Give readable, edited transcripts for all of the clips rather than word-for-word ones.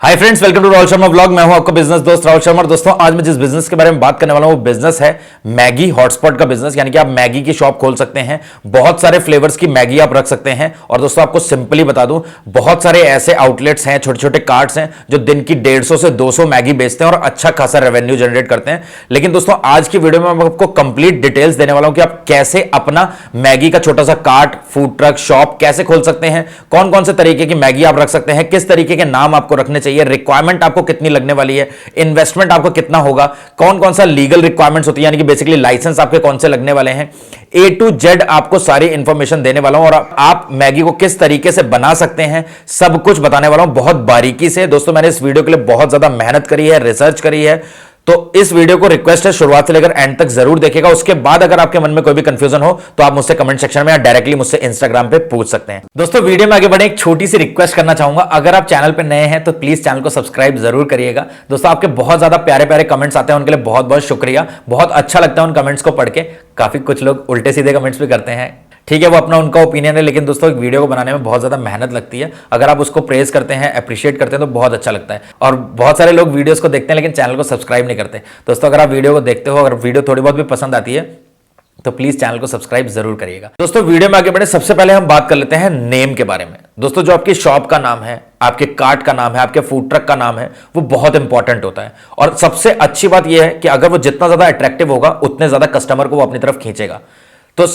Hi friends, welcome to Rahul Sharma vlog. मैं हूं आपका बिजनेस दोस्त राहुल शर्मा। दोस्तों, आज मैं जिस बिजनेस के बारे में बात करने वाला हूं वो बिजनेस है मैगी हॉटस्पॉट का बिजनेस। यानी कि आप मैगी की शॉप खोल सकते हैं, बहुत सारे फ्लेवर्स की मैगी आप रख सकते हैं। और दोस्तों, आपको सिंपली बता दूं, बहुत सारे ऐसे आउटलेट्स हैं, छोटे छोटे कार्ट्स हैं जो दिन की 150 से 200 मैगी बेचते हैं और अच्छा खासा रेवेन्यू जनरेट करते हैं। लेकिन दोस्तों, आज की वीडियो में मैं आपको कंप्लीट डिटेल्स देने वाला हूं कि आप कैसे अपना मैगी का छोटा सा कार्ट, फूड ट्रक, शॉप कैसे खोल सकते हैं, कौन कौन से तरीके की मैगी आप रख सकते हैं, किस तरीके के नाम आपको रखने चाहिए, रिक्वायरमेंट आपको कितनी लगने वाली है, इन्वेस्टमेंट आपको कितना होगा, कौन कौन सा लीगल रिक्वायरमेंट्स होती है, यानी कि बेसिकली लाइसेंस आपके कौन से लगने वाले हैं। ए टू जेड आपको सारी इंफॉर्मेशन देने वाला हूं और आप मैगी को किस तरीके से बना सकते हैं सब कुछ बताने वाला हूं बहुत बारीकी से। दोस्तों, मैंने इस वीडियो के लिए बहुत ज्यादा मेहनत करी है, रिसर्च करी है, तो इस वीडियो को रिक्वेस्ट है शुरुआत से लेकर एंड तक जरूर देखिएगा। उसके बाद अगर आपके मन में कोई भी कंफ्यूजन हो तो आप मुझसे कमेंट सेक्शन में या डायरेक्टली मुझसे इंस्टाग्राम पे पूछ सकते हैं। दोस्तों, वीडियो में आगे बढ़े एक छोटी सी रिक्वेस्ट करना चाहूंगा, अगर आप चैनल पे नए हैं तो प्लीज चैनल को सब्सक्राइब जरूर करिएगा। दोस्तों, आपके बहुत ज्यादा प्यारे प्यारे कमेंट्स आते हैं, उनके लिए बहुत बहुत शुक्रिया। बहुत अच्छा लगता है उन कमेंट्स को पढ़ के। काफी कुछ लोग उल्टे सीधे कमेंट्स भी करते हैं, ठीक है, वो अपना उनका ओपिनियन है, लेकिन दोस्तों एक वीडियो को बनाने में बहुत ज्यादा मेहनत लगती है। अगर आप उसको प्रेज करते हैं, अप्रिशिएट करते हैं तो बहुत अच्छा लगता है। और बहुत सारे लोग वीडियोस को देखते हैं लेकिन चैनल को सब्सक्राइब नहीं करते। दोस्तों, अगर आप वीडियो को देखते हो, अगर वीडियो थोड़ी बहुत भी पसंद आती है तो प्लीज चैनल को सब्सक्राइब जरूर करिएगा। दोस्तों, वीडियो में आगे बढ़े, सबसे पहले हम बात कर लेते हैं नेम के बारे में। दोस्तों, जो आपकी शॉप का नाम है, आपके कार्ट का नाम है, आपके फूड ट्रक का नाम है, वो बहुत इंपॉर्टेंट होता है। और सबसे अच्छी बात यह है कि अगर वो जितना ज्यादा अट्रैक्टिव होगा उतने ज्यादा कस्टमर को वो अपनी तरफ खींचेगा। तो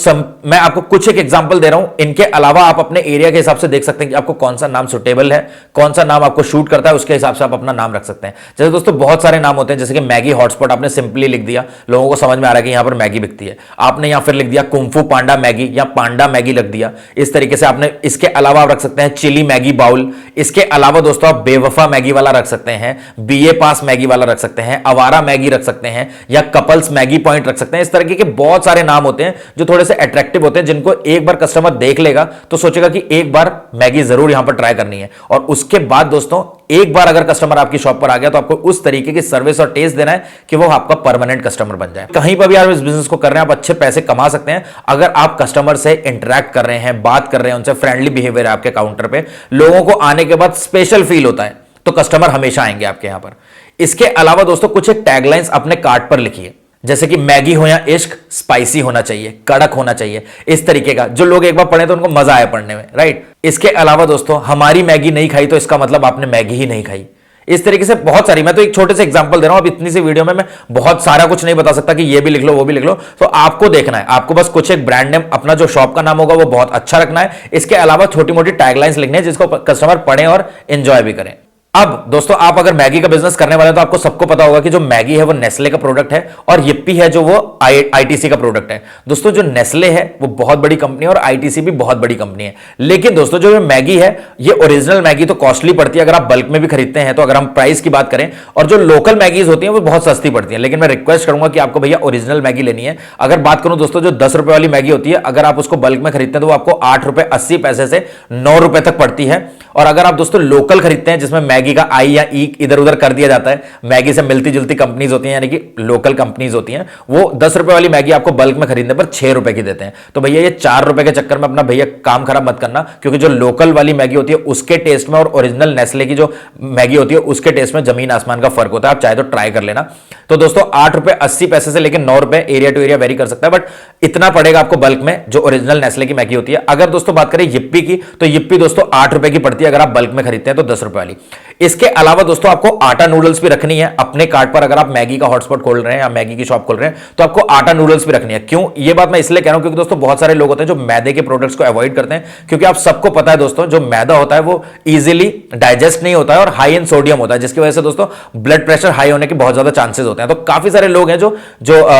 मैं आपको कुछ एक एग्जांपल दे रहा हूं, इनके अलावा आप अपने एरिया के हिसाब से देख सकते हैं कि आपको कौन सा नाम सुटेबल है, कौन सा नाम आपको शूट करता है, उसके हिसाब से आप अपना नाम रख सकते हैं। जैसे दोस्तों, बहुत सारे नाम होते हैं, जैसे कि मैगी हॉटस्पॉट आपने सिंपली लिख दिया, लोगों को समझ में आ रहा है कि यहां पर मैगी बिकती है। आपने यहां फिर लिख दिया कुंफू पांडा मैगी या पांडा मैगी लिख दिया, इस तरीके से आपने। इसके अलावा आप रख सकते हैं चिली मैगी बाउल। इसके अलावा दोस्तों, आप बेवफा मैगी वाला रख सकते हैं, बीए पास मैगी वाला रख सकते हैं, आवारा मैगी रख सकते हैं, या कपल्स मैगी पॉइंट रख सकते हैं। इस तरीके के बहुत सारे नाम होते हैं जो थोड़े से अट्रैक्टिव, जिनको एक बार कस्टमर देख लेगा तो सोचेगा कि एक बार मैगी जरूर यहां पर ट्राई करनी है। और उसके बाद दोस्तों, एक बार अगर कस्टमर आपकी शॉप पर आ गया तो आपको उस तरीके की सर्विस और टेस्ट देना है कि वो आपका परमानेंट कस्टमर बन जाए। कहीं पर भी आप इस बिजनेस को कर रहे हैं, आप अच्छे पैसे कमा सकते हैं अगर आप कस्टमर से इंटरेक्ट कर रहे हैं, बात कर रहे हैं, उनसे फ्रेंडली बिहेवियर है आपके काउंटर पे, लोगों को आने के बाद स्पेशल फील होता है, तो कस्टमर हमेशा आएंगे आपके यहां पर। इसके अलावा दोस्तों, कुछ एक टैगलाइंस अपने कार्ड पर लिखिए, जैसे कि मैगी हो या इश्क, स्पाइसी होना चाहिए, कड़क होना चाहिए, इस तरीके का, जो लोग एक बार पढ़े तो उनको मजा आए पढ़ने में, राइट। इसके अलावा दोस्तों, हमारी मैगी नहीं खाई तो इसका मतलब आपने मैगी ही नहीं खाई। इस तरीके से बहुत सारी, मैं तो एक छोटे से एग्जांपल दे रहा हूं। अब इतनी सी वीडियो में मैं बहुत सारा कुछ नहीं बता सकता कि ये भी लिख लो वो भी लिख लो, तो आपको देखना है। आपको बस कुछ एक ब्रांड नेम, अपना जो शॉप का नाम होगा वो बहुत अच्छा रखना है। इसके अलावा छोटी मोटी टैगलाइंस लिखने हैं जिसको कस्टमर पढ़ें और एंजॉय भी करें। अब दोस्तों, आप अगर मैगी का बिजनेस करने वाले हैं तो आपको सबको पता होगा कि जो मैगी है वो नेस्ले का प्रोडक्ट है और यिप्पी है जो वो आईटीसी का प्रोडक्ट है। दोस्तों, जो नेस्ले है वो बहुत बड़ी कंपनी है और आईटीसी भी बहुत बड़ी कंपनी है। लेकिन दोस्तों, जो मैगी है ये ओरिजिनल मैगी तो कॉस्टली पड़ती है अगर आप बल्क में भी खरीदते हैं तो, अगर हम प्राइस की बात करें, और जो लोकल मैगीज होती हैं वो बहुत सस्ती पड़ती है। लेकिन मैं रिक्वेस्ट करूंगा कि आपको भैया ओरिजिनल मैगी लेनी है। अगर बात करूं दोस्तों, जो 10 रुपए वाली मैगी होती है, अगर आप उसको बल्क में खरीदते हैं तो वो आपको 8 रुपए 80 पैसे से 9 रुपए तक पड़ती है। और अगर आप दोस्तों लोकल खरीदते हैं, जिसमें मैगी का आई या ई इधर उधर कर दिया जाता है, मैगी से मिलती जुलती कंपनीज होती हैं, यानी कि लोकल कंपनीज होती हैं, वो 10 रुपए वाली मैगी आपको बल्क में खरीदने पर 6 रुपए की देते हैं। तो भैया, ये 4 रुपए के चक्कर में अपना भैया काम खराब मत करना, क्योंकि जो लोकल वाली मैगी होती है उसके टेस्ट में और ओरिजिनल नेस्ले की जो मैगी होती है उसके टेस्ट में जमीन आसमान का फर्क होता है। आप चाहे तो ट्राई कर लेना। तो दोस्तों, 8 रुपए 80 पैसे से लेकर 9 रुपए, एरिया टू एरिया वेरी कर सकता है, बट इतना पड़ेगा आपको बल्क में जो ओरिजिनल नेस्ले की मैगी होती है। अगर दोस्तों बात करें यिप्पी की, तो यिप्पी दोस्तों 8 रुपए की पड़ती है अगर आप बल्क में खरीदते हैं तो 10 रुपए वाली। इसके अलावा दोस्तों, आपको आटा नूडल्स भी रखनी है अपने कार्ट पर। अगर आप मैगी का हॉटस्पॉट खोल रहे हैं या मैगी की शॉप खोल रहे हैं तो आपको आटा नूडल्स भी रखनी है। क्यों ये बात मैं इसलिए कह रहा हूं, क्योंकि दोस्तों बहुत सारे लोग होते हैं जो मैदे के प्रोडक्ट्स को अवॉइड करते हैं, क्योंकि आप सबको पता है दोस्तों, जो मैदा होता है वो इजीली डाइजेस्ट नहीं होता है और हाई इन सोडियम होता है, जिसकी वजह से दोस्तों ब्लड प्रेशर हाई होने के बहुत ज्यादा चांसेस होते हैं। तो काफी सारे लोग हैं जो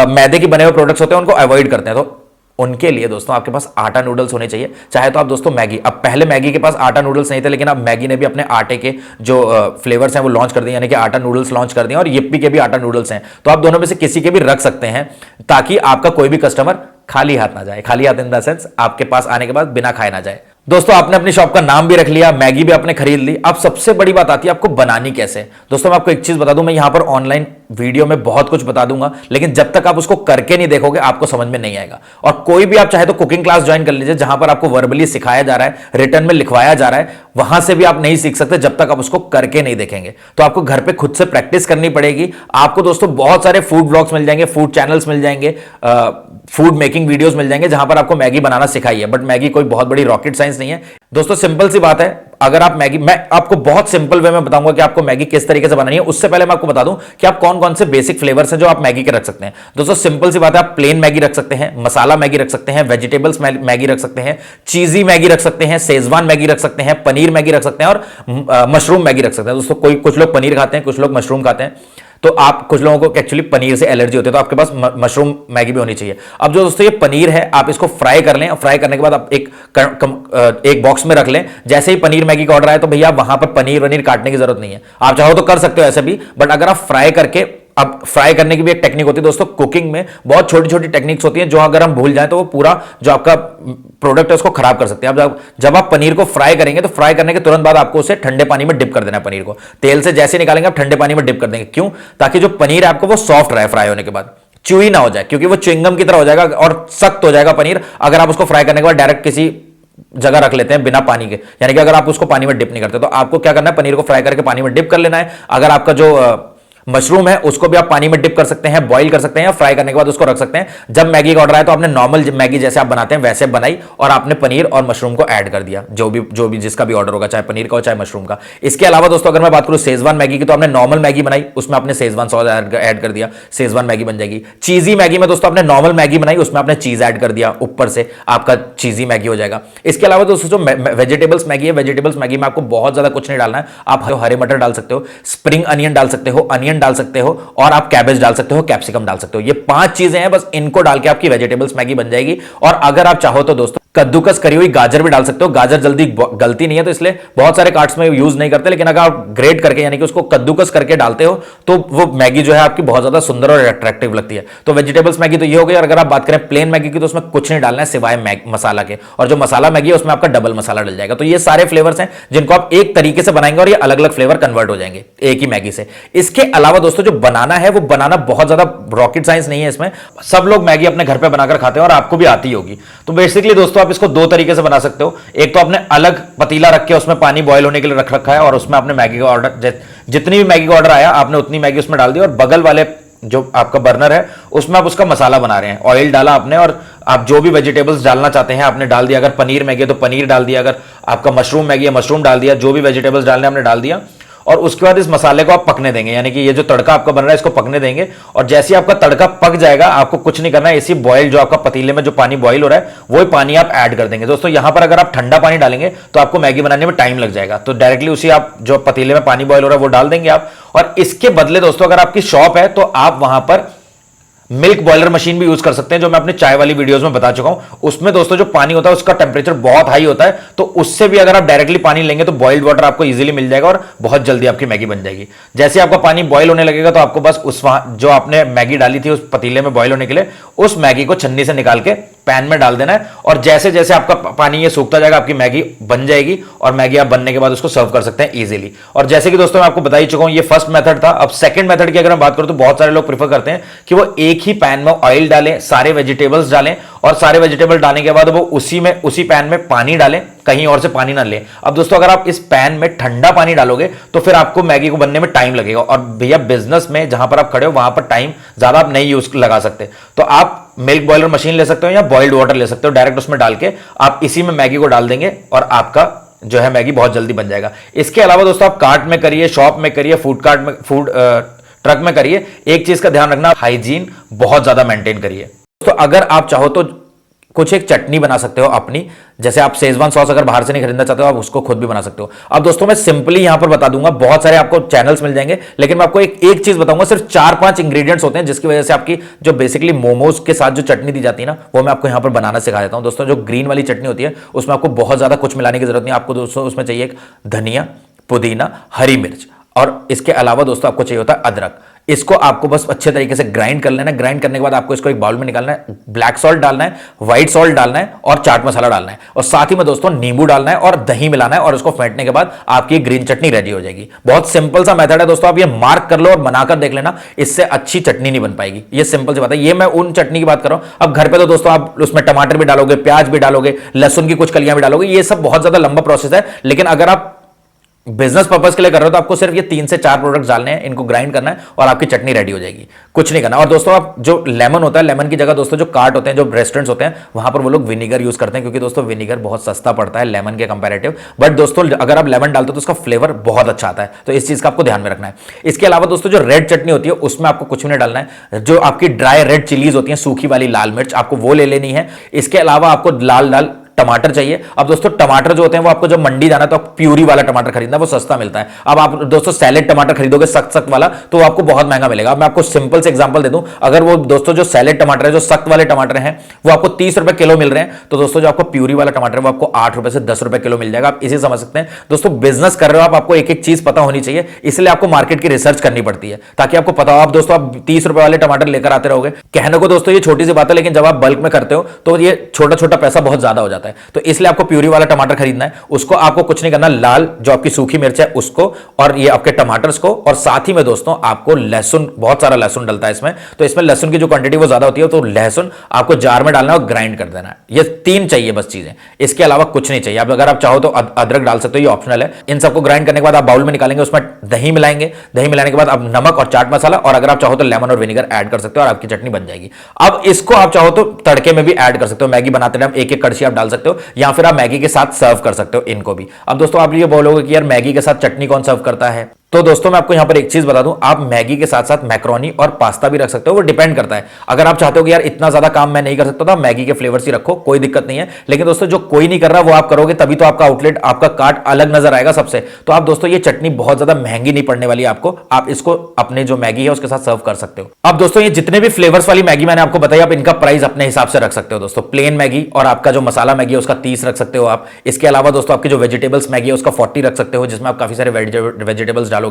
मैदे की बने हुए प्रोडक्ट्स होते हैं उनको अवॉइड करते हैं। तो उनके लिए दोस्तों आपके पास आटा नूडल्स होने चाहिए। चाहे तो आप दोस्तों मैगी, अब पहले मैगी के पास आटा नूडल्स नहीं थे, लेकिन अब मैगी ने भी अपने आटे के जो फ्लेवर्स हैं वो लॉन्च कर दिए, यानी कि आटा नूडल्स लॉन्च कर दिए, और यिप्पी के भी आटा नूडल्स हैं। तो आप दोनों में से किसी के भी रख सकते हैं, ताकि आपका कोई भी कस्टमर खाली हाथ ना जाए। खाली हाथ इन द सेंस आपके पास आने के बाद बिना खाए ना जाए। दोस्तों आपने अपनी शॉप का नाम भी रख लिया, मैगी भी आपने खरीद ली। अब सबसे बड़ी बात आती है आपको बनानी कैसे। दोस्तों मैं आपको एक चीज बता दूं, मैं यहां पर ऑनलाइन वीडियो में बहुत कुछ बता दूंगा, लेकिन जब तक आप उसको करके नहीं देखोगे आपको समझ में नहीं आएगा। और कोई भी आप चाहे तो कुकिंग क्लास ज्वाइन कर लीजिए, जहां पर आपको वर्बली सिखाया जा रहा है, रिटर्न में लिखवाया जा रहा है, वहां से भी आप नहीं सीख सकते जब तक आप उसको करके नहीं देखेंगे। तो आपको घर पे खुद से प्रैक्टिस करनी पड़ेगी। आपको दोस्तों बहुत सारे फूड ब्लॉग्स मिल जाएंगे, फूड चैनल्स मिल जाएंगे, फूड मेकिंग वीडियोस मिल जाएंगे, जहां पर आपको मैगी बनाना सिखाई है। बट मैगी कोई बहुत बड़ी रॉकेट साइंस नहीं है दोस्तों, सिंपल सी बात है। अगर आप मैगी, मैं आपको बहुत सिंपल वे में बताऊंगा कि आपको मैगी किस तरीके से बनानी है। उससे पहले मैं आपको बता दूं कि आप कौन कौन से बेसिक फ्लेवर्स हैं जो आप मैगी के रख सकते हैं। दोस्तों सिंपल सी बात है, आप प्लेन मैगी रख सकते हैं, मसाला मैगी रख सकते हैं, वेजिटेबल्स मैगी रख सकते हैं, चीजी मैगी रख सकते हैं, शेजवान मैगी रख सकते हैं, पनीर मैगी रख सकते हैं और मशरूम मैगी रख सकते हैं। दोस्तों कुछ लोग पनीर खाते हैं, कुछ लोग मशरूम खाते हैं, तो आप कुछ लोगों को एक्चुअली पनीर से एलर्जी होती है, तो आपके पास मशरूम मैगी भी होनी चाहिए। अब जो दोस्तों ये पनीर है, आप इसको फ्राई कर लें। फ्राई करने के बाद आप एक बॉक्स में रख लें। जैसे ही पनीर मैगी का ऑर्डर आए तो भैया वहां पर पनीर वनीर काटने की जरूरत नहीं है। आप चाहो तो कर सकते हो ऐसे भी, बट अगर आप फ्राई करके, अब फ्राई करने की भी एक टेक्निक होती है दोस्तों। कुकिंग में बहुत छोटी छोटी टेक्निक्स होती हैं जो अगर हम भूल जाएं तो वो पूरा जो आपका प्रोडक्ट है उसको खराब कर सकते हैं। अब जब आप पनीर को फ्राई करेंगे तो फ्राई करने के तुरंत बाद आपको उसे ठंडे पानी में डिप कर देना है। पनीर को तेल से जैसे निकालेंगे आप ठंडे पानी में डिप कर देंगे। क्यों? ताकि जो पनीर है आपको वो सॉफ्ट रहे फ्राई होने के बाद, च्यूई ना हो जाए, क्योंकि वो च्युइंगम की तरह हो जाएगा और सख्त हो जाएगा पनीर अगर आप उसको फ्राई करने के बाद डायरेक्ट किसी जगह रख लेते हैं बिना पानी के। यानी कि अगर आप उसको पानी में डिप नहीं करते, तो आपको क्या करना है, पनीर को फ्राई करके पानी में डिप कर लेना है। अगर आपका जो मशरूम है उसको भी आप पानी में डिप कर सकते हैं, बॉईल कर सकते हैं, फ्राई करने के बाद उसको रख सकते हैं। जब मैगी का ऑर्डर आया तो आपने नॉर्मल मैगी जैसे आप बनाते हैं वैसे बनाई और आपने पनीर और मशरूम को ऐड कर दिया, जो भी जिसका भी ऑर्डर होगा, चाहे पनीर का हो चाहे मशरूम का। इसके अलावा दोस्तों अगर मैं बात करूं शेजवान मैगी की, तो आपने नॉर्मल मैगी बनाई, उसमें आपने शेजवान सॉस ऐड कर दिया, शेजवान मैगी बन जाएगी। चीजी मैगी में दोस्तों आपने नॉर्मल मैगी बनाई, उसमें आपने चीज ऐड कर दिया, ऊपर से आपका चीजी मैगी हो जाएगा। इसके अलावा दोस्तों जो वेजिटेबल्स मैगी है, वेजिटेबल्स मैगी में आपको बहुत ज्यादा कुछ नहीं डालना है। आप हरे मटर डाल सकते हो, स्प्रिंग अनियन डाल सकते हो, अनियन डाल सकते हो, और आप कैबेज डाल सकते हो, कैप्सिकम डाल सकते हो। ये 5 चीजें हैं, बस इनको डाल के आपकी वेजिटेबल्स मैगी बन जाएगी। और अगर आप चाहो तो दोस्तों कद्दूकस करी हुई गाजर भी डाल सकते हो। गाजर जल्दी गलती नहीं है तो इसलिए बहुत सारे कार्ट्स में यूज नहीं करते, लेकिन अगर आप ग्रेट करके यानी कि उसको कद्दूकस करके डालते हो तो वो मैगी जो है आपकी बहुत ज्यादा सुंदर और अट्रैक्टिव लगती है। तो वेजिटेबल्स मैगी तो ये हो गई। और अगर आप बात करें प्लेन मैगी की, तो उसमें कुछ नहीं डालना है सिवाय मसाला के, और जो मसाला मैगी है उसमें आपका डबल मसाला डल जाएगा। तो ये सारे फ्लेवर्स हैं जिनको आप एक तरीके से बनाएंगे और ये अलग अलग फ्लेवर कन्वर्ट हो जाएंगे एक ही मैगी से। इसके अलावा दोस्तों जो बनाना है, वो बनाना बहुत ज्यादा रॉकेट साइंस नहीं है। इसमें सब लोग मैगी अपने घर पे बनाकर खाते हैं और आपको भी आती होगी। तो बेसिकली दोस्तों आप इसको 2 तरीके से बना सकते हो। एक तो आपने अलग पतीला रख के उसमें पानी बॉईल होने के लिए रख रखा है और उसमें आपने मैगी का ऑर्डर, जितनी भी मैगी का ऑर्डर आया आपने उतनी मैगी उसमें डाल दी, और बगल वाले जो आपका बर्नर है उसमें आप उसका मसाला बना रहे हैं। ऑयल डाला आपने और आप जो भी वेजिटेबल्स डालना चाहते हैं आपने डाल दिया। अगर पनीर मैगी है तो पनीर डाल दिया, अगर आपका मशरूम मैगी है मशरूम डाल दिया, जो भी वेजिटेबल्स डालने आपने डाल दिया। और उसके बाद इस मसाले को आप पकने देंगे, यानी कि ये जो तड़का आपका बन रहा है इसको पकने देंगे। और जैसे ही आपका तड़का पक जाएगा, आपको कुछ नहीं करना है, इसी बॉयल जो आपका पतीले में जो पानी बॉयल हो रहा है वही पानी आप ऐड कर देंगे। दोस्तों यहां पर अगर आप ठंडा पानी डालेंगे तो आपको मैगी बनाने में टाइम लग जाएगा, तो डायरेक्टली उसी आप जो पतीले में पानी बॉयल हो रहा है वो डाल देंगे आप। और इसके बदले दोस्तों अगर आपकी शॉप है तो आप वहां पर मिल्क बॉयलर मशीन भी यूज कर सकते हैं, जो मैं अपने चाय वाली वीडियोस में बता चुका हूं। उसमें दोस्तों जो पानी होता है उसका टेम्परेचर बहुत हाई होता है, तो उससे भी अगर आप डायरेक्टली पानी लेंगे तो बॉइल्ड वाटर आपको इजीली मिल जाएगा और बहुत जल्दी आपकी मैगी बन जाएगी। जैसे आपका पानी बॉयल होने लगेगा तो आपको बस उस जो आपने मैगी डाली थी उस पतीले में बॉयल होने के लिए, उस मैगी को छन्नी से निकाल के पैन में डाल देना है। और जैसे जैसे आपका पानी ये सूखता जाएगा आपकी मैगी बन जाएगी, और मैगी आप बनने के बाद उसको सर्व कर सकते हैं इजीली। और जैसे कि दोस्तों मैं आपको बता ही चुका हूं, ये फर्स्ट मेथड था। अब सेकंड मेथड की अगर मैं बात करूं तो बहुत सारे लोग प्रेफर करते हैं कि वो एक ही पैन में ऑयल डालें, सारे वेजिटेबल्स डालें, और सारे वेजिटेबल डालने के बाद वो उसी पैन में पानी डालें, कहीं और से पानी ना लें। अब दोस्तों अगर आप इस पैन में ठंडा पानी डालोगे तो फिर आपको मैगी को बनने में टाइम लगेगा, और भैया बिजनेस में जहां पर आप खड़े हो वहां पर टाइम ज्यादा आप नहीं यूज लगा सकते। तो आप मिल्क बॉयलर मशीन ले सकते हो या बॉइल्ड वाटर ले सकते हो, डायरेक्ट उसमें डाल के आप इसी में मैगी को डाल देंगे और आपका जो है मैगी बहुत जल्दी बन जाएगा। इसके अलावा दोस्तों आप कार्ट में करिए, शॉप में करिए, फूड ट्रक में करिए, एक चीज का ध्यान रखना, हाइजीन बहुत ज्यादा मेंटेन करिए। तो अगर आप चाहो तो कुछ एक चटनी बना सकते हो अपनी, जैसे आप शेजवान सॉस अगर बाहर से नहीं खरीदना चाहते हो आप उसको खुद भी बना सकते हो। अब दोस्तों मैं सिंपली यहां पर बता दूंगा, बहुत सारे आपको चैनल्स मिल जाएंगे, लेकिन मैं आपको एक चीज बताऊंगा, सिर्फ 4-5 इंग्रेडिएंट्स होते हैं जिसकी वजह से आपकी जो बेसिकली मोमोज के साथ जो चटनी दी जाती है ना, वो मैं आपको यहां पर बनाना सिखा देता हूं। दोस्तों जो ग्रीन वाली चटनी होती है उसमें आपको बहुत ज्यादा कुछ मिलाने की जरूरत नहीं, आपको दोस्तों उसमें चाहिए एक धनिया, पुदीना, हरी मिर्च, और इसके अलावा दोस्तों आपको चाहिए होता है अदरक। इसको आपको बस अच्छे तरीके से ग्राइंड कर लेना है। ग्राइंड करने के बाद आपको इसको एक बाउल में निकालना है, ब्लैक सॉल्ट डालना है, व्हाइट सॉल्ट डालना है और चाट मसाला डालना है, और साथ ही में दोस्तों नींबू डालना है और दही मिलाना है, और उसको फेंटने के बाद आपकी ग्रीन चटनी रेडी हो जाएगी। बहुत सिंपल सा मेथड है दोस्तों, आप ये मार्क कर लो और बनाकर देख लेना, इससे अच्छी चटनी नहीं बन पाएगी। ये सिंपल सी बात है। ये मैं उन चटनी की बात कर रहा हूं। अब घर पे तो दोस्तों आप उसमें टमाटर भी डालोगे, प्याज भी डालोगे, लहसुन की कुछ कलियां भी डालोगे, ये सब बहुत ज्यादा लंबा प्रोसेस है। लेकिन अगर आप बिजनेस पर्पस के लिए कर रहे हो तो आपको सिर्फ ये 3 से 4 प्रोडक्ट्स डालने हैं, इनको ग्राइंड करना है और आपकी चटनी रेडी हो जाएगी। कुछ नहीं करना। और दोस्तों आप जो लेमन होता है, लेमन की जगह दोस्तों जो कार्ट होते हैं, जो रेस्टोरेंट्स होते हैं, वहां पर वो लोग विनीगर यूज करते हैं, क्योंकि दोस्तों विनीगर बहुत सस्ता पड़ता है लेमन के कंपैरेटिव। बट दोस्तों अगर आप लेमन डालते हो तो उसका फ्लेवर बहुत अच्छा आता है, तो इस चीज का आपको ध्यान में रखना है। इसके अलावा दोस्तों जो रेड चटनी होती है उसमें आपको कुछ भी नहीं डालना है। जो आपकी ड्राई रेड चिलीज होती है, सूखी वाली लाल मिर्च, आपको वो ले लेनी है। इसके अलावा आपको लाल टमाटर चाहिए। अब दोस्तों टमाटर जो होते हैं वो आपको जब मंडी जाना तो प्यूरी वाला टमाटर खरीदना, वो सस्ता मिलता है। अब आप दोस्तों सैलेड टमाटर खरीदोगे सख्त वाला तो वो आपको बहुत महंगा मिलेगा। अब मैं आपको सिंपल से एग्जांपल दे दूं, अगर वो दोस्तों जो सैलेड टमाटर है, जो सख्त वाले टमाटर हैं, वो आपको 30 रुपए किलो मिल रहे हैं, तो दोस्तों जो आपको प्यूरी वाला टमाटर है वो आपको 8 रुपए से 10 रुपए किलो मिल जाएगा। आप इसे समझ सकते हैं दोस्तों, बिजनेस कर रहे हो आपको एक एक चीज पता होनी चाहिए, इसलिए आपको मार्केट की रिसर्च करनी पड़ती है ताकि आपको पता हो। आप दोस्तों आप 30 रुपए वाले टमाटर लेकर आते रहोगे, कहने को दोस्तों ये छोटी सी बात है, लेकिन जब आप बल्क में करते हो तो ये छोटा छोटा पैसा बहुत ज्यादा हो जाता है। तो इसलिए आपको प्यूरी वाला टमाटर खरीदना है। उसको आपको कुछ नहीं करना, लाल जो आपकी सूखी मिर्च है उसको, और ये आपके टमाटर्स को, और साथ ही में दोस्तों आपको लहसुन, बहुत सारा लहसुन डलता है इसमें, तो इसमें लहसुन की जो क्वांटिटी वो ज्यादा होती है, तो लहसुन आपको जार में डालना है और ग्राइंड कर देना है। ये 3 चाहिए बस चीजें, इसके अलावा कुछ नहीं चाहिए। अगर आप चाहो तो अदरक डाल सकते हो, ये ऑप्शनल है। इन सबको ग्राइंड करने के बाद आप बाउल में निकालेंगे, उसमें दही मिलाएंगे, दही मिलाने के बाद आप नमक और चाट मसाला, और अगर आप चाहो तो लेमन और विनेगर ऐड कर सकते हो और आपकी चटनी बन जाएगी। अब इसको आप चाहो तो तड़के में भी ऐड कर सकते हो, मैगी बनाते टाइम एक एक कड़छी आप डाल सकते हो, या फिर आप मैगी के साथ सर्व कर सकते हो इनको भी। अब दोस्तों आप ये बोलोगे कि यार मैगी के साथ चटनी कौन सर्व करता है, तो दोस्तों मैं आपको यहां पर एक चीज बता दूं, आप मैगी के साथ साथ मैक्रोनी और पास्ता भी रख सकते हो, वो डिपेंड करता है। अगर आप चाहते हो कि यार इतना ज्यादा काम मैं नहीं कर सकता, तो मैगी के फ्लेवर्स ही रखो, कोई दिक्कत नहीं है। लेकिन दोस्तों जो कोई नहीं कर रहा वो आप करोगे, तभी तो आपका आउटलेट, आपका कार्ट अलग नजर आएगा सबसे। तो आप दोस्तों ये चटनी बहुत ज्यादा महंगी नहीं पड़ने वाली है आपको, आप इसको अपने जो मैगी है उसके साथ सर्व कर सकते हो। अब दोस्तों ये जितने भी फ्लेवर्स वाली मैगी मैंने आपको बताई, आप इनका प्राइस अपने हिसाब से रख सकते हो दोस्तों। प्लेन मैगी और आपका जो मसाला मैगी है उसका 30 रख सकते हो आप। इसके अलावा दोस्तों आपकी जो वेजिटेबल्स मैगी है उसका 40 रख सकते हो, जिसमें आप काफी सारे वेजिटेबल्स डालोगे।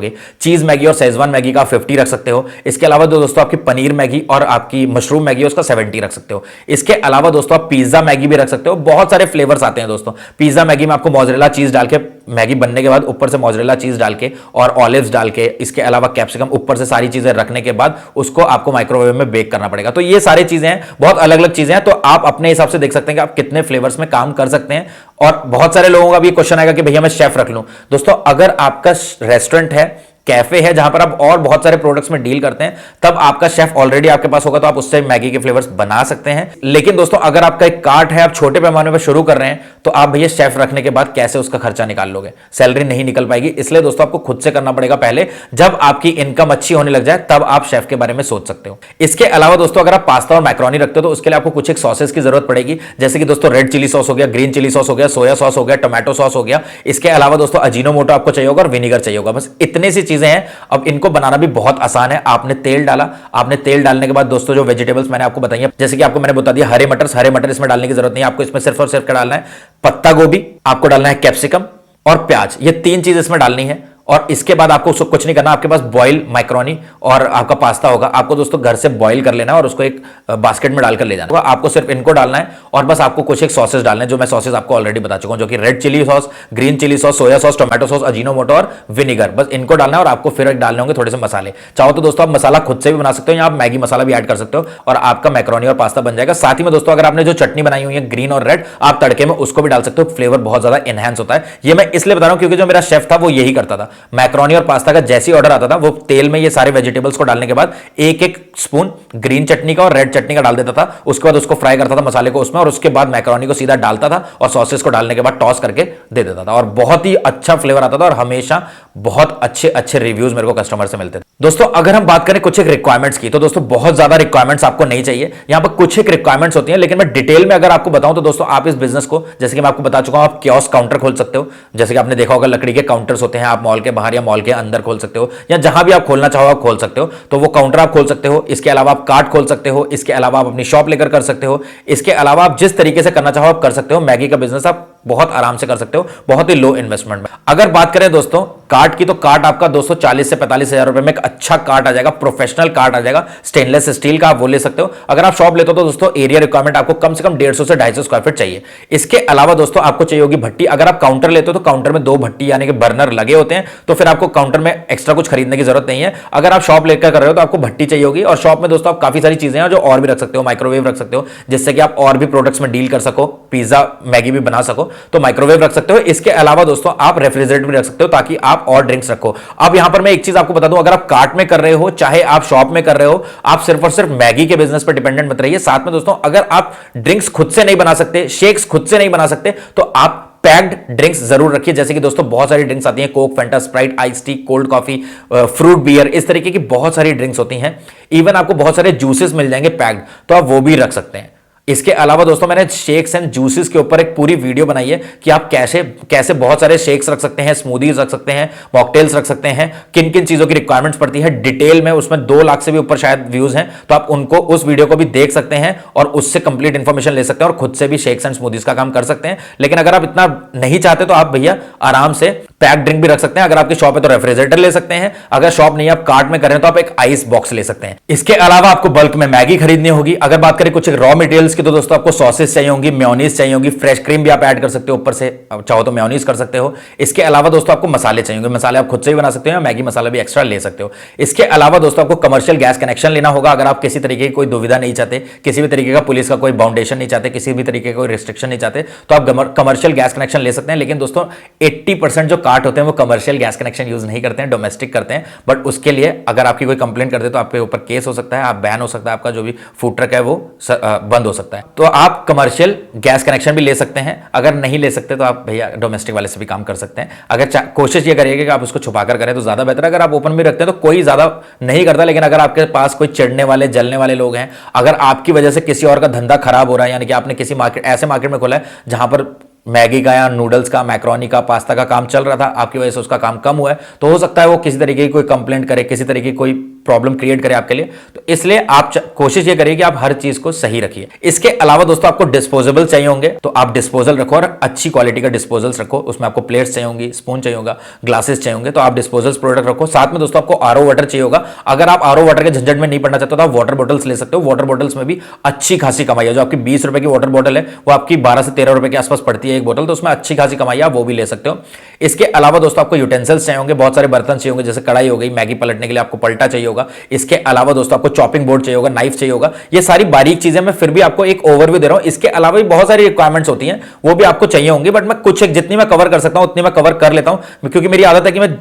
चीज मैगी और शेजवान मैगी का 50 रख सकते हो। इसके अलावा दोस्तों आपकी पनीर मैगी और आपकी मशरूम मैगी उसका 70 रख सकते हो। इसके अलावा दोस्तों आप पिज्जा मैगी भी रख सकते हो। बहुत सारे फ्लेवर्स आते हैं दोस्तों। पिज्जा मैगी में आपको मोज़रेला चीज डाल के, मैगी बनने के बाद ऊपर से मोज़रेला चीज डाल के और ऑलिव्स डाल के, इसके अलावा कैप्सिकम, ऊपर से सारी चीजें रखने के बाद उसको आपको माइक्रोवेव में बेक करना पड़ेगा। तो ये सारी चीजें हैं, बहुत अलग अलग चीजें हैं, तो आप अपने हिसाब से देख सकते हैं कि आप कितने फ्लेवर्स में काम कर सकते हैं। और बहुत सारे लोगों का भी क्वेश्चन आएगा कि भैया मैं शेफ रख लूं। दोस्तों अगर आपका रेस्टोरेंट है, कैफे है, जहां पर आप और बहुत सारे प्रोडक्ट्स में डील करते हैं, तब आपका शेफ ऑलरेडी आपके पास होगा, तो आप उससे मैगी के फ्लेवर्स बना सकते हैं। लेकिन दोस्तों अगर आपका एक कार्ट है, आप छोटे पैमाने पर शुरू कर रहे हैं, तो आप भैया शेफ रखने के बाद कैसे उसका खर्चा निकाल लोगे, सैलरी नहीं निकल पाएगी। इसलिए दोस्तों आपको खुद से करना पड़ेगा पहले, जब आपकी इनकम अच्छी होने लग जाए तब आप शेफ के बारे में सोच सकते हो। इसके अलावा दोस्तों अगर आप पास्ता और मैक्रोनी रखते हो तो उसके लिए आपको कुछ एक सॉसेस की जरूरत पड़ेगी, जैसे कि दोस्तों रेड चिली सॉस हो गया, ग्रीन चिली सॉस हो गया, सोया सॉस हो गया, टोमेटो सॉस हो गया। इसके अलावा दोस्तों अजीनोमोटो आपको चाहिए होगा और विनीगर चाहिए होगा। बस इतनी सी चीजें हैं। अब इनको बनाना भी बहुत आसान है। आपने तेल डाला, आपने तेल डालने के बाद दोस्तों जो वेजिटेबल्स मैंने आपको बताई है, जैसे कि आपको मैंने बता दिया हरे मटर इसमें डालने की जरूरत नहीं है आपको, इसमें सिर्फ और सिर्फ क्या डालना है, पत्ता गोभी आपको डालना है, कैप्सिकम और प्याज, ये 3 चीज इसमें डालनी है। और इसके बाद आपको उसको कुछ नहीं करना, आपके पास बॉयल मैक्रोनी और आपका पास्ता होगा, आपको दोस्तों घर से बॉयल कर लेना है और उसको एक बास्केट में डालकर ले जाना है। आपको सिर्फ इनको डालना है और बस आपको कुछ एक सॉसेस डालने हैं, जो मैं सॉसेस आपको ऑलरेडी बता चुका हूं, जो कि red chilli sauce, green chilli sauce, soya sauce, tomato sauce, Ajinomoto और विनीगर। बस इनको डालना है और आपको फिर डालने होंगे थोड़े से मसाले। चाहो तो दोस्तों आप मसाला खुद से भी बना सकते हो या आप मैगी मसाला भी ऐड कर सकते हो और आपका मैक्रोनी और पास्ता बन जाएगा। साथ ही में दोस्तों अगर आपने जो चटनी बनाई हुई है ग्रीन और रेड, आप तड़के में उसको भी डाल सकते हो, फ्लेवर बहुत ज्यादा एनहांस होता है। ये मैं इसलिए बता रहा हूं क्योंकि जो मेरा शेफ था वो यही करता था। मैक्रोनी और पास्ता का जैसे ऑर्डर आता था, वो तेल में ये सारे वेजिटेबल्स को डालने के बाद एक एक स्पून ग्रीन चटनी का और रेड चटनी का डाल देता था। उसके बाद उसको फ्राई करता था मसाले को उसमें, और उसके बाद मैक्रोनी को सीधा डालता था और सॉसेस को डालने के बाद टॉस करके दे देता था, और बहुत ही अच्छा फ्लेवर आता था और हमेशा बहुत अच्छे अच्छे रिव्यूज मेरे को कस्टमर से मिलते थे। दोस्तों अगर हम बात करें कुछ एक रिक्वायरमेंट्स की, तो दोस्तों बहुत ज्यादा रिक्वायरमेंट्स आपको नहीं चाहिए। यहां पर कुछ एक रिक्वायरमेंट्स होती हैं, लेकिन मैं डिटेल में अगर आपको बताऊं तो दोस्तों आप इस बिजनेस को, जैसे कि मैं आपको बता चुका हूं, आप कियोस्क काउंटर खोल सकते हो। जैसे कि आपने देखा होगा लकड़ी के काउंटर्स होते हैं, आप मॉल के बाहर या मॉल के अंदर खोल सकते हो, या जहां भी आप खोलना चाहो आप खोल सकते हो। तो वो काउंटर आप खोल सकते हो। इसके अलावा आप कार्ट खोल सकते हो। इसके अलावा आप अपनी शॉप लेकर कर सकते हो। इसके अलावा आप जिस तरीके से करना चाहो आप कर सकते हो। मैगी का बिजनेस आप बहुत आराम से कर सकते हो, बहुत ही लो इन्वेस्टमेंट में। अगर बात करें दोस्तों कार्ट की, तो कार्ट आपका दोस्तों 40 से 45 हजार रुपए में एक अच्छा कार्ट आ जाएगा, प्रोफेशनल कार्ट आ जाएगा, स्टेनलेस स्टील का, आप वो ले सकते हो। अगर आप शॉप लेते हो तो दोस्तों एरिया रिक्वायरमेंट आपको कम से कम 150 से 250 स्क्वायर फीट चाहिए। इसके अलावा दोस्तों आपको चाहिए होगी भट्टी। अगर आप काउंटर लेते हो तो काउंटर में 2 भट्टी यानी कि बर्नर लगे होते हैं, तो फिर आपको काउंटर में एक्स्ट्रा कुछ खरीदने की जरूरत नहीं है। अगर आप शॉप लेकर कर रहे हो तो आपको भट्टी चाहिए होगी, और शॉप में दोस्तों आप काफी सारी चीजें हैं जो और भी रख सकते हो, माइक्रोवेव रख सकते हो, जिससे कि आप और भी प्रोडक्ट्स में डील कर सको, पिज्जा मैगी भी बना सको, तो माइक्रोवेव रख सकते हो। इसके अलावा दोस्तों आप रेफ्रिजरेटर भी रख सकते हो ताकि आप और ड्रिंक्स रखो। अब यहां पर मैं एक चीज आपको बता दूं, अगर आप कार्ट में कर रहे हो चाहे आप शॉप में कर रहे हो, आप सिर्फ और सिर्फ मैगी के बिजनेस पर डिपेंडेंट मत रहिए। साथ में दोस्तों अगर आप ड्रिंक्स खुद से नहीं बना सकते, शेक्स खुद से नहीं बना सकते, तो आप पैक्ड ड्रिंक्स जरूर रखिए। जैसे कि दोस्तों बहुत सारी ड्रिंक्स आती हैं, Coke, Fanta, Sprite, ice tea, cold coffee, fruit beer, इस तरीके की बहुत सारी ड्रिंक्स होती हैं। इवन आपको बहुत सारे जूसेस मिल जाएंगे पैक्ड, तो आप वो भी रख सकते हैं। इसके अलावा दोस्तों मैंने शेक्स एंड जूसेस के ऊपर एक पूरी वीडियो बनाई है कि आप कैसे कैसे बहुत सारे शेक्स रख सकते हैं, स्मूदीज रख सकते हैं, मॉकटेल्स रख सकते हैं, किन किन चीजों की रिक्वायरमेंट्स पड़ती है डिटेल में। उसमें 2 लाख से भी ऊपर शायद व्यूज हैं, तो आप उनको उस वीडियो को भी देख सकते हैं और उससे कंप्लीट इंफॉर्मेशन ले सकते हैं और खुद से भी शेक्स एंड स्मूदीज का काम कर सकते हैं। लेकिन अगर आप इतना नहीं चाहते तो आप भैया आराम से पैक ड्रिंक भी रख सकते हैं। अगर आपकी शॉप है तो रेफ्रिजरेटर ले सकते हैं, अगर शॉप नहीं आप कार्ट में कर रहे हैं तो आप एक आइस बॉक्स ले सकते हैं। इसके अलावा आपको बल्क में मैगी खरीदनी होगी। अगर बात करें कुछ रॉ मटेरियल्स की, तो दोस्तों आपको सॉसेस चाहिए होंगी, मेयोनीज चाहिए होगी, फ्रेश क्रीम भी आप ऐड कर सकते हो ऊपर से, चाहो तो मेयोनीज कर सकते हो। इसके अलावा दोस्तों आपको मसाले चाहिए होंगे, मसाले आप खुद से भी बना सकते हो या मैगी मसाला भी एक्स्ट्रा ले सकते हो। इसके अलावा दोस्तों आपको कमर्शियल गैस कनेक्शन लेना होगा। अगर आप किसी तरीके की कोई दुविधा नहीं चाहते, किसी भी तरीके का पुलिस का कोई बाउंडेशन नहीं चाहते, किसी भी तरीके का कोई रिस्ट्रिक्शन नहीं चाहते, तो आप कमर्शियल गैस कनेक्शन ले सकते हैं। लेकिन दोस्तों 80% जो कार्ट होते हैं वो कमर्शियल गैस कनेक्शन यूज नहीं करते हैं, डोमेस्टिक करते हैं। बट उसके लिए अगर आपकी कोई कंप्लेंट करते तो आपके ऊपर केस हो सकता है, आप बैन हो सकता है, आपका जो भी फूड ट्रक है वो बंद हो सकता है। तो आप कमर्शियल गैस कनेक्शन भी ले सकते हैं। अगर नहीं ले सकते तो आप भैया डोमेस्टिक वाले से भी काम कर सकते हैं। अगर कोशिश ये करिएगा कि आप उसको छुपा कर करें तो ज्यादा बेहतर है। अगर आप ओपन में रखते हैं तो कोई ज्यादा नहीं करता, लेकिन अगर आपके पास कोई चिढ़ने वाले जलने वाले लोग हैं, अगर आपकी वजह से किसी और का धंधा खराब हो रहा है, यानी कि आपने किसी मार्केट ऐसे मार्केट में खोला है जहां पर मैगी का या नूडल्स का, मैक्रोनी का, पास्ता का काम चल रहा था, आपकी वजह से उसका काम कम हुआ है, तो हो सकता है वो किसी तरीके की कोई कंप्लेंट करे, किसी तरीके की कोई प्रॉब्लम क्रिएट करे आपके लिए। तो इसलिए आप कोशिश ये करिए कि आप हर चीज को सही रखिए। इसके अलावा दोस्तों आपको डिस्पोजेबल चाहिए होंगे, तो आप डिस्पोजल रखो और अच्छी क्वालिटी का डिस्पोजल्स रखो। उसमें आपको प्लेट्स चाहिए होंगी, स्पून चाहिए होगा, ग्लासेस चाहिए होंगे, तो आप डिस्पोजल्स प्रोडक्ट रखो। साथ में दोस्तों आपको आरओ वाटर चाहिए होगा। अगर आप आरओ वाटर के झंझट में नहीं पड़ना चाहते तो आप वाटर बॉटल्स ले सकते हो। वाटर बॉटल्स में भी अच्छी खासी कमाई है। जो आपकी 20 रुपए की वाटर बॉटल है वो आपकी 12 से 13 रुपए के आसपास पड़ती है एक बोतल, तो उसमें अच्छी खासी कमाई है, आप वो भी ले सकते हो। इसके अलावा दोस्तों आपको यूटेंसिल्स चाहिए होंगे, बहुत सारे बर्तन चाहिए होंगे, जैसे कढ़ाई हो गई, मैगी पलटने के लिए आपको पलटा चाहिए होगा। इसके अलावा दोस्तों आपको चॉपिंग बोर्ड चाहिए होगा, नाइफ चाहिए होगा। ये सारी बारीक चीजें मैं फिर भी आपको एक ओवरव्यू दे रहा हूं। इसके अलावा भी बहुत सारी रिक्वायरमेंट्स होती हैं, वो भी आपको चाहिए होंगी, बट मैं कुछ एक जितनी मैं कवर कर सकता हूं उतनी मैं कवर कर लेता हूं, क्योंकि मेरी आदत है कि मैं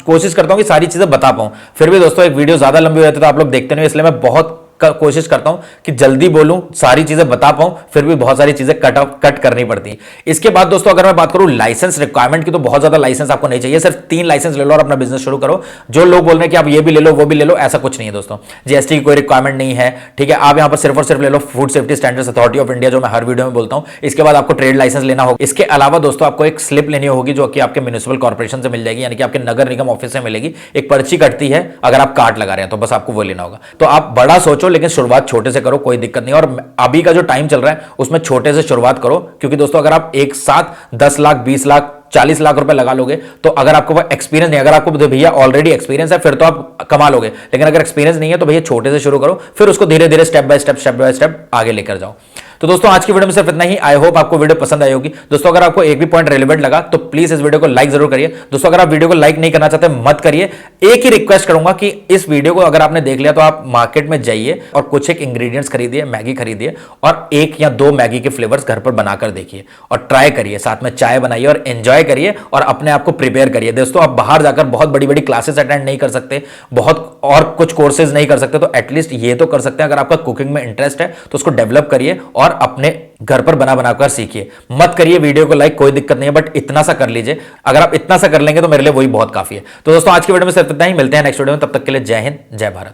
कोशिश करता हूं कि सारी चीजें बता पाऊं। फिर भी दोस्तों एक वीडियो ज्यादा लंबी हो जाती है तो आप लोग देखते नहीं, इसलिए मैं बहुत कोशिश करता हूं कि जल्दी बोलूं, सारी चीजें बता पाऊं, फिर भी बहुत सारी चीजें कट करनी पड़ती हैं। इसके बाद दोस्तों अगर मैं बात करूं लाइसेंस रिक्वायरमेंट की, तो बहुत ज्यादा लाइसेंस आपको नहीं चाहिए, सिर्फ 3 लाइसेंस ले लो और अपना बिजनेस शुरू करो। जो लोग बोल रहे हैं कि आप ये भी ले लो वो भी ले लो, ऐसा कुछ नहीं है दोस्तों। जीएसटी की कोई रिक्वायरमेंट नहीं है, ठीक है। आप यहां पर सिर्फ और सिर्फ ले लो food safety standards authority of India, जो मैं हर वीडियो में बोलता हूं। इसके बाद आपको ट्रेड लाइसेंस लेना होगा। इसके अलावा दोस्तों आपको एक स्लिप लेनी होगी जो कि आपके म्युनिसिपल कॉर्पोरेशन से मिल जाएगी, यानी कि आपके नगर निगम ऑफिस से मिलेगी। एक पर्ची कटती है अगर आप कार्ड लगा रहे हैं, तो बस आपको वो लेना होगा। तो आप बड़ा सोचो लेकिन शुरुआत छोटे से करो, कोई दिक्कत नहीं। और अभी का जो टाइम चल रहा है उसमें छोटे से शुरुआत करो, क्योंकि दोस्तों अगर आप एक साथ 10 लाख, 20 लाख, 40 लाख रुपए लगा लोगे तो अगर आपको एक्सपीरियंस नहीं, अगर आपको भैया ऑलरेडी एक्सपीरियंस है फिर तो आप कमा लोगे, लेकिन अगर एक्सपीरियंस नहीं है तो भैया छोटे से शुरू करो, फिर उसको धीरे धीरे स्टेप बाय स्टेप आगे लेकर जाओ। तो दोस्तों आज की वीडियो में सिर्फ इतना ही। आई होप आपको वीडियो पसंद आई होगी। दोस्तों अगर आपको एक भी पॉइंट रेलेवेंट लगा तो प्लीज इस वीडियो को लाइक जरूर करिए। दोस्तों अगर आप वीडियो को लाइक नहीं करना चाहते मत करिए। एक ही रिक्वेस्ट करूंगा कि इस वीडियो को अगर आपने देख लिया तो आप मार्केट में जाइए और कुछ एक इंग्रेडिएंट्स खरीदिए, मैगी खरीदिए और 1 या 2 मैगी के फ्लेवर्स घर पर बनाकर देखिए और ट्राई करिए, साथ में चाय बनाइए और एंजॉय करिए और अपने आप को प्रिपेयर करिए। दोस्तों आप बाहर जाकर बहुत बड़ी बड़ी क्लासेस अटेंड नहीं कर सकते, बहुत और कुछ कोर्सेज नहीं कर सकते, तो एटलीस्ट ये तो कर सकते हैं। अगर आपका कुकिंग में इंटरेस्ट है तो उसको डेवलप करिए और अपने घर पर बना बनाकर सीखिए। मत करिए वीडियो को लाइक, कोई दिक्कत नहीं है, बट इतना सा कर लीजिए। अगर आप इतना सा कर लेंगे तो मेरे लिए वही बहुत काफी है। तो दोस्तों आज की वीडियो में सिर्फ इतना ही। मिलते हैं नेक्स्ट वीडियो में, तब तक के लिए जय हिंद, जय भारत।